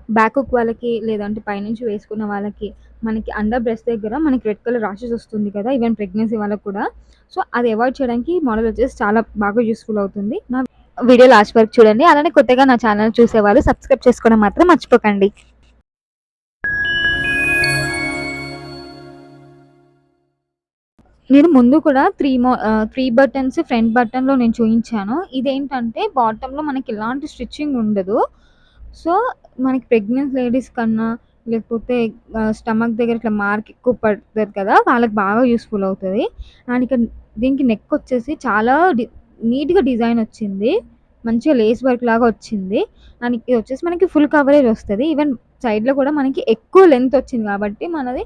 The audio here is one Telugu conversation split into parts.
బ్యాక్ హుక్ వాళ్ళకి లేదంటే పైనుంచి వేసుకున్న వాళ్ళకి మనకి అండర్ బ్రెస్ట్ దగ్గర మనకి రెడ్ కలర్ రాషెస్ వస్తుంది కదా! ఈవెన్ ప్రెగ్నెన్సీ వాళ్ళకి కూడా. సో, అది అవాయిడ్ చేయడానికి ఈ మోడల్ వచ్చేసి చాలా బాగా యూజ్‌ఫుల్ అవుతుంది. నా వీడియో లాస్ట్ వరకు చూడండి. అలానే కొత్తగా నా ఛానల్ చూసేవాళ్ళు సబ్స్క్రైబ్ చేసుకోవడం మాత్రం మర్చిపోకండి. నేను ముందు కూడా 3 బటన్స్ ఫ్రంట్ బటన్‌లో నేను చూయించాను. ఇదేంటంటే బాటమ్‌లో మనకి ఎలాంటి స్టిచ్చింగ్ ఉండదు. సో, మనకి ప్రెగ్నెంట్ లేడీస్ కన్నా లేకపోతే స్టమక్ దగ్గర ఇట్లా మార్క్ ఎక్కువ పడతది కదా! వాళ్ళకి బాగా యూజ్‌ఫుల్ అవుతది. అండ్ ఇక దీనికి నెక్ వచ్చేసి చాలా నీట్‌గా డిజైన్ వచ్చింది. మంచిగా లేస్ వర్క్ లాగా వచ్చింది. అండ్ ఇది వచ్చేసి మనకి ఫుల్ కవరేజ్ వస్తది. ఈవెన్ సైడ్‌లో కూడా మనకి ఎక్కువ లెంత్ వచ్చింది కాబట్టి మనది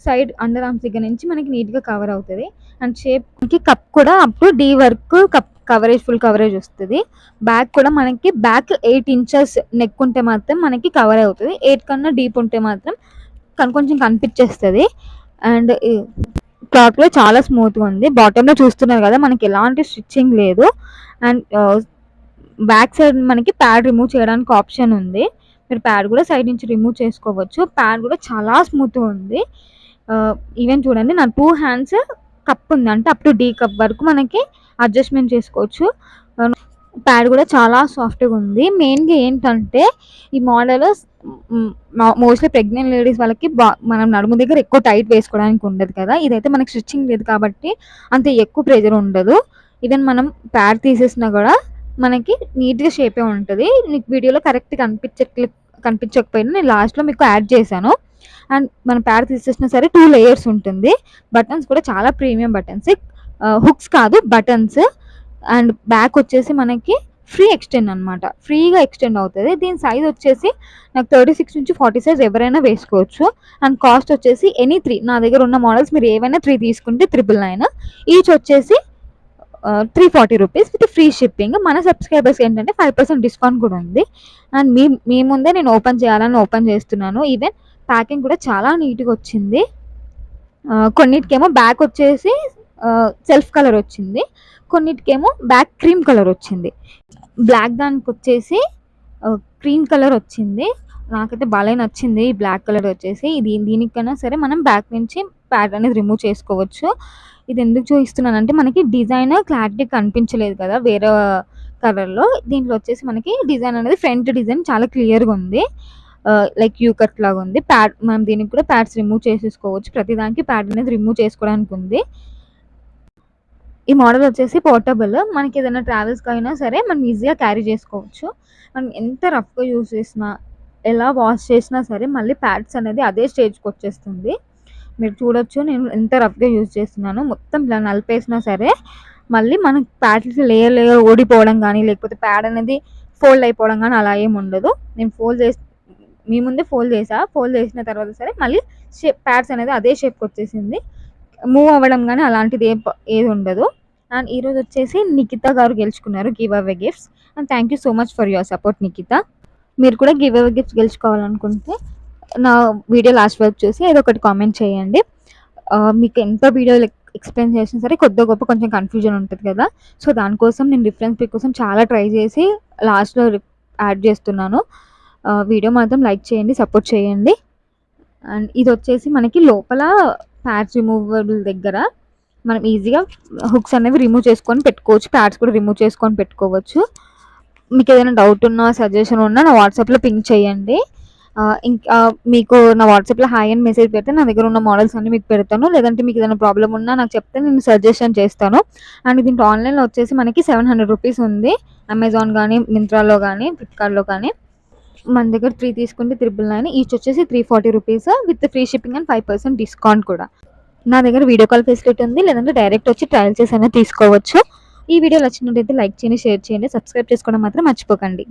సైడ్ అండర్ ఆర్మ్స్ దగ్గర నుంచి మనకి నీట్‌గా కవర్ అవుతది. అండ్ షేప్‌కి కప్ కూడా అప్ టు డి వరకు కవరేజ్ ఫుల్ కవరేజ్ వస్తది. బ్యాక్ కూడా మనకి బ్యాక్ 8 ఇంచెస్ నెక్ ఉంటే మాత్రం మనకి కవర్ అవుతది. 8 కన్నా డీప్ ఉంటే మాత్రం కొంచెం కనిపిచ్చేస్తది. అండ్ క్లాత్ కూడా చాలా స్మూత్‌గా ఉంది. బాటమ్‌లో చూస్తున్నారు కదా! మనకి ఎలాంటి స్టిచ్చింగ్ లేదు. అండ్ బ్యాక్ సైడ్ మనకి ప్యాడ్ రిమూవ్ చేయడానికి ఆప్షన్ ఉంది. మీరు ప్యాడ్ కూడా సైడ్ నుంచి రిమూవ్ చేసుకోవచ్చు. ప్యాడ్ కూడా చాలా స్మూత్‌గా ఉంది. ఈవెన్ చూడండి నా 2 హ్యాండ్స్ కప్ ఉంది. అంటే అప్ టు డీ కప్ వరకు మనకి అడ్జస్ట్‌మెంట్ చేసుకోవచ్చు. ప్యాడ్ కూడా చాలా సాఫ్ట్‌గా ఉంది. మెయిన్‌గా ఏంటంటే ఈ మోడల్ మోస్ట్‌లీ ప్రెగ్నెంట్ లేడీస్ వాళ్ళకి మనం నడుము దగ్గర ఎక్కువ టైట్ వేసుకోవడానికి ఉండదు కదా! ఇదైతే మనకి స్టిచ్చింగ్ లేదు కాబట్టి అంత ఎక్కువ ప్రెషర్ ఉండదు. ఈవెన్ మనం ప్యాడ్ తీసేసినా కూడా మనకి నీట్‌గా షేపే ఉంటది. మీకు వీడియోలో కరెక్ట్‌గా కనిపించకపోయినా నేను లాస్ట్‌లో మీకు యాడ్ చేశాను. అండ్ మనం ప్యాడ్ తీసేసినా సరే 2 లేయర్స్ ఉంటుంది. బటన్స్ కూడా చాలా ప్రీమియం బటన్స్. హుక్స్ కాదు బటన్స్. అండ్ బ్యాక్ వచ్చేసి మనకి ఫ్రీ ఎక్స్టెండ్ అనమాట. ఫ్రీగా ఎక్స్టెండ్ అవుతది. దీని సైజ్ వచ్చేసి నాకు 36 నుంచి 40 సైజ్ ఎవరైనా వేసుకోవచ్చు. అండ్ కాస్ట్ వచ్చేసి ఎనీ 3 నా దగ్గర ఉన్న మోడల్స్ మీరు ఏవైనా 3 తీసుకుంటే 999 ఈచ్ వచ్చేసి 340 రూపీస్ విత్ ఫ్రీ షిప్పింగ్. మన సబ్స్క్రైబర్స్ ఏంటంటే 5% డిస్కౌంట్ కూడా ఉంది. అండ్ మీ ముందే నేను ఓపెన్ చేయాలని ఓపెన్ చేస్తున్నాను. ఈవెన్ ప్యాకింగ్ కూడా చాలా నీట్‌గా వచ్చింది. కొన్నిటికేమో బ్యాక్ వచ్చేసి సెల్ఫ్ కలర్ వచ్చింది. కొన్నిటికేమో బ్యాక్ క్రీమ్ కలర్ వచ్చింది. బ్లాక్ దానికొచ్చేసి క్రీమ్ కలర్ వచ్చింది. నాకైతే భలే నచ్చింది ఈ బ్లాక్ కలర్ వచ్చేసి. దీనికన్నా సరే మనం బ్యాక్ నుంచి ప్యాడ్ అనేది రిమూవ్ చేసుకోవచ్చు. ఇది ఎందుకు చూపిస్తున్నానంటే మనకి డిజైన్ క్లారిటీ కనిపించలేదు కదా! వేరే కలర్‌లో. దీంట్లో వచ్చేసి మనకి డిజైన్ అనేది ఫ్రంట్ డిజైన్ చాలా క్లియర్‌గా ఉంది. లైక్ యూ కట్ లాగా ఉంది. మనం దీనికి కూడా ప్యాడ్స్ రిమూవ్ చేసేసుకోవచ్చు. ప్రతిదానికి ప్యాడ్ అనేది రిమూవ్ చేసుకోవడానికి ఉంది. ఈ మోడల్ వచ్చేసి పోర్టబుల్. మనకేదైనా ట్రావెల్స్‌కైనా సరే మనం ఈజీగా క్యారీ చేసుకోవచ్చు. మనం ఎంత రఫ్‌గా యూజ్ చేసినా, ఎలా వాష్ చేసినా సరే మళ్ళీ ప్యాడ్స్ అనేది అదే స్టేజ్‌కొచ్చేస్తుంది. మీరు చూడొచ్చు నేను ఎంత రఫ్‌గా యూజ్ చేస్తున్నానో. మొత్తం ఇలా నలిపేసినా సరే మళ్ళీ మనకి ప్యాడ్స్ లేయర్ ఊడిపోవడం గానీ, లేకపోతే ప్యాడ్ అనేది ఫోల్డ్ అయిపోవడం గానీ అలా ఏమి ఉండదు. నేను మీ ముందే ఫోల్డ్ చేశా. ఫోల్డ్ చేసిన తర్వాత సరే మళ్ళీ ప్యాడ్స్ అనేది అదే షేప్‌కొచ్చేసింది. మూవ్ అవ్వడం గానీ అలాంటిది ఏది ఉండదు. అండ్ ఈరోజు వచ్చేసి నిఖిత గారు గెలుచుకున్నారు give away gifts. And thank you so much for your support Nikhita. మీరు కూడా గివ్ అవే గిఫ్ట్స్ గెలుచుకోవాలనుకుంటే నా వీడియో లాస్ట్ వరకు చూసి ఏదో ఒకటి కామెంట్ చేయండి. మీకు ఎంత వీడియోలు ఎక్స్‌ప్లెయిన్ చేసినా సరే కొద్దో గొప్పో కొంచెం కన్‌ఫ్యూజన్ ఉంటది కదా! సో, దానికోసం నేను రిఫరెన్స్ పిక్ కోసం చాలా ట్రై చేసి లాస్ట్‌లో యాడ్ చేస్తున్నాను. వీడియో మాత్రం లైక్ చేయండి, సపోర్ట్ చేయండి. అండ్ ఇదొచ్చేసి మనకి లోపల ప్యాడ్స్ రిమూవబుల్ దగ్గర మనం ఈజీగా హుక్స్ అనేవి రిమూవ్ చేసుకొని పెట్టుకోవచ్చు. ప్యాడ్స్ కూడా రిమూవ్ చేసుకొని పెట్టుకోవచ్చు. మీకేదైనా డౌట్ ఉన్నా, సజెషన్ ఉన్నా నా వాట్సాప్‌లో పింగ్ చేయండి. ఇంకా మీకు నా వాట్సాప్‌లో హాయ్ అని మెసేజ్ పెడితే నా దగ్గర ఉన్న మోడల్స్ అన్నీ మీకు పెడతాను. లేదంటే మీకేదైనా ప్రాబ్లమ్ ఉన్నా నాకు చెప్తే నేను సజెషన్ చేస్తాను. అండ్ దీంట్లో ఆన్‌లైన్‌లో వచ్చేసి మనకి 700 రూపీస్ ఉంది. అమెజాన్ గానీ, మింత్రాలో గానీ, ఫ్లిప్‌కార్ట్‌లో కానీ. మన దగ్గర 3 తీసుకుంటే 999 ఈచ్ వచ్చేసి 340 rupees with free shipping and 5% discount కూడా. నా దగ్గర వీడియో కాల్ ఫెసిలిటీ ఉంది. లేదంటే డైరెక్ట్ వచ్చి ట్రయల్ చేసి అయినా తీసుకోవచ్చు. ఈ వీడియో నచ్చినట్లయితే లైక్ చేయండి, షేర్ చేయండి, సబ్స్క్రైబ్ చేసుకోవడం మాత్రం మర్చిపోకండి.